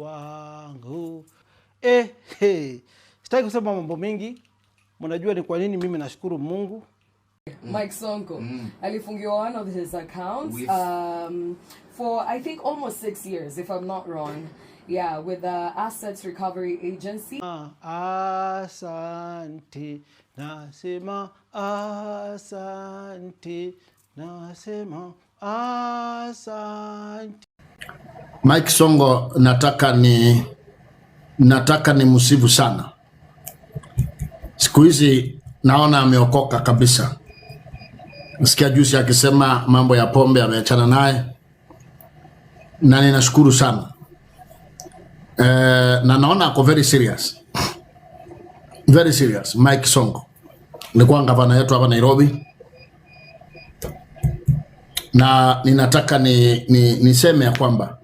wangu. Sitaki kusema mambo mengi. Mnajua ni kwa nini mimi nashukuru Mungu. Mike Sonko alifungiwa one of his accounts for I think almost 6 years if I'm not wrong. Yeah, with the Assets Recovery Agency. Asante, nasema asante, nasema asante. Mike Sonko nataka ni msifu sana. Siku hizi naona ameokoka kabisa. Nasikia juzi akisema mambo ya pombe ameachana naye. Na ninashukuru sana. Na naona ako very serious. Very serious. Mike Sonko. Nilikuwa gavana yetu hapa Nairobi. Na ninataka niseme ya kwamba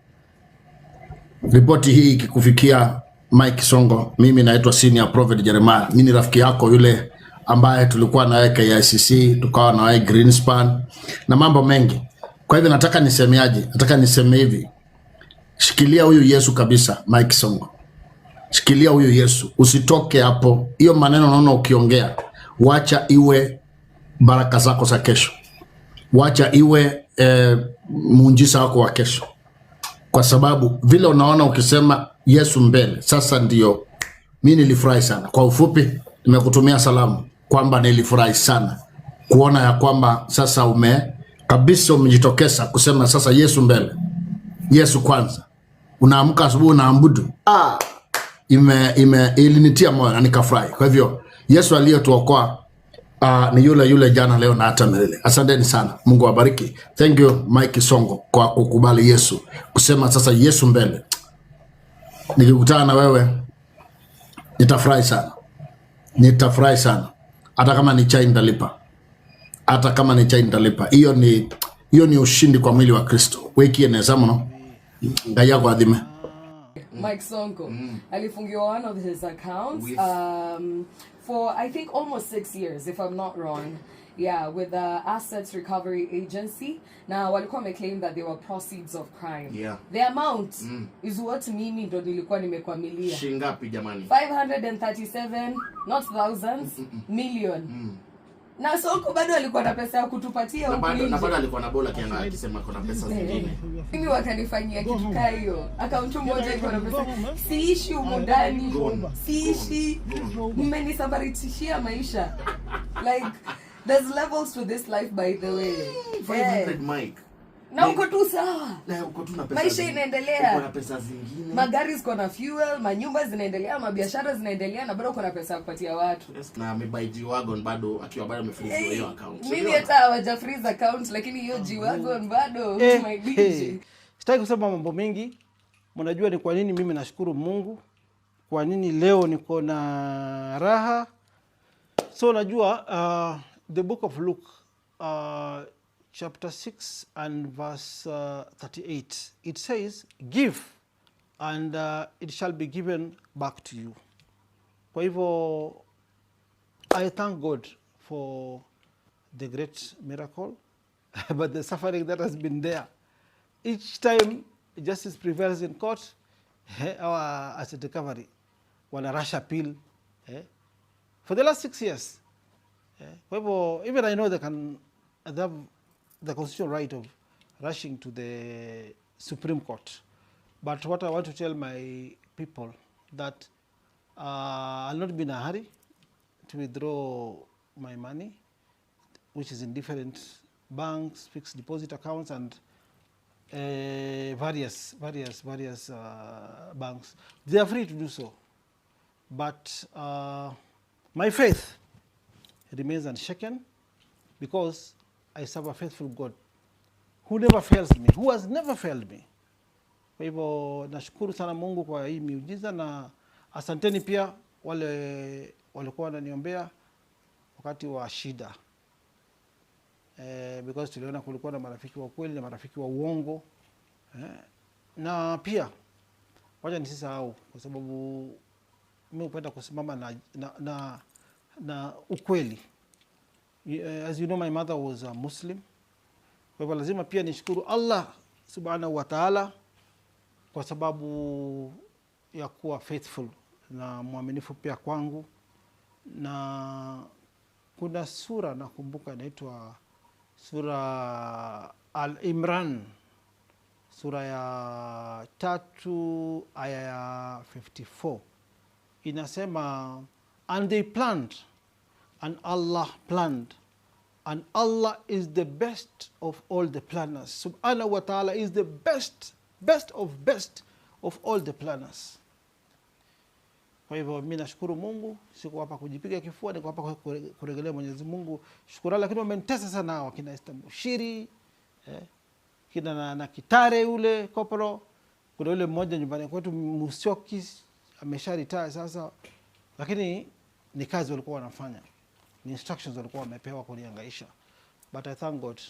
ripoti hii ikikufikia Mike Sonko, mimi naitwa Senior Prophet Jeremiah. Mimi ni rafiki yako yule ambaye tulikuwa naye KICC, tukawa naye Greenspan na mambo mengi. Kwa hivyo nataka nisemeaje? Nataka niseme hivi. Shikilia huyu Yesu kabisa, Mike Sonko. Shikilia huyu Yesu. Usitoke hapo. Hiyo maneno naona ukiongea, wacha iwe baraka zako za kesho. Wacha iwe muujiza wako wa kesho. Kwa sababu vile unaona ukisema Yesu mbele, sasa ndio mimi nilifurahi sana. Kwa ufupi nimekutumia salamu kwamba nilifurahi sana kuona ya kwamba sasa kabisa umejitokeza kusema sasa Yesu mbele. Yesu kwanza. Unaamka asubuhi unaabudu. Ilinitia moyo na nikafurahi. Kwa hivyo Yesu aliyetuokoa ni yule jana leo na hata milele. Asanteni sana. Mungu awabariki. Thank you Mike Sonko kwa kukubali Yesu. Kusema sasa Yesu mbele. Nikikutana na wewe nitafurahi sana. Nitafurahi sana. Hata kama ni chai nitalipa. Hata kama ni chai nitalipa. Hiyo ni ushindi kwa mwili wa Kristo. Weki nezamu no. Ngaya kwa adhime. Mike Sonko alifungiwa one of his accounts for I think almost 6 years if I'm not wrong. Yeah, with the Assets Recovery Agency. Now walikuwa claim that they were proceeds of crime. Yeah. The amount is what mimi ndo nilikuwa nimekwamilia. Shingapi jamani? 537 not thousands million. Na Sonko bado alikuwa na pesa ya kutupatia huko nje. Na bado alikuwa na bola kianga akisema kuna pesa zingine. Mimi wakanifanyia kitu kaa hiyo. Akaunti moja iko na pesa. Siishi huko ndani. Siishi. Mmenisabaritishia maisha. Like there's levels to this life by the way. 500 Mike. Na uko tu sawa. Na uko tu na pesa. Maisha inaendelea. Uko na pesa zingine. Magari ziko na fuel, manyumba zinaendelea, mabiashara zinaendelea na bado uko na pesa ya kupatia watu. Yes, na amebuy G-Wagon bado akiwa bado amefreeze hiyo account. Mimi hata hawaja freeze account lakini hiyo G-Wagon bado my DJ. Sitaki kusema mambo mengi. Mnajua ni kwa nini mimi nashukuru Mungu. Kwa nini leo niko na raha. So najua the book of Luke chapter 6 and verse 38, it says, give and it shall be given back to you. Kwa hivyo, I thank God for the great miracle, but the suffering that has been there. Each time justice prevails in court, our asset recovery, wana rush appeal, for the last 6 years. Kwa hivyo, even I know they have the constitutional right of rushing to the Supreme Court. But what I want to tell my people that I'll not be in a hurry to withdraw my money, which is in different banks, fixed deposit accounts, and various banks. They are free to do so. But my faith remains unshaken because I serve a faithful God who never fails me, who has never failed me. Kwa hivyo nashukuru sana Mungu kwa hii miujiza na asanteni pia wale walikuwa wananiombea wakati wa shida. Because tuliona kulikuwa na marafiki wa kweli na marafiki wa uongo. Na pia wacha nisisahau kwa sababu mimi hupenda kusimama na ukweli. As you know, my mother was a Muslim. Kwa hivyo lazima pia nishukuru Allah subhanahu wa ta'ala kwa sababu ya kuwa faithful na mwaminifu pia kwangu, na kuna sura nakumbuka inaitwa sura Al-Imran, sura ya 3 aya ya 54 inasema, and they planned and Allah planned and Allah is the best of all the planners. Subhanahu wa ta'ala is the best of all the planners. Kwa hivyo mimi nashukuru Mungu, siko hapa kujipiga kifua, niko hapa kurejelea Mwenyezi Mungu shukrani, lakini wamenitesa sana hao kina Istanbul Shiri, kina na Kitare ule kopro, kuna yule mmoja nyumbani kwetu Musyoki amesharitaya sasa, lakini ni kazi walikuwa wanafanya, ni instructions walikuwa wamepewa kunihangaisha, but I thank God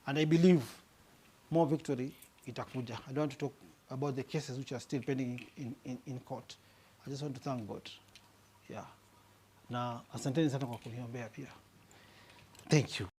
and I believe more victory itakuja. I don't want to talk about the cases which are still pending in court. I just want to thank God. Yeah. Na asanteni sana kwa kuniombea pia. Thank you.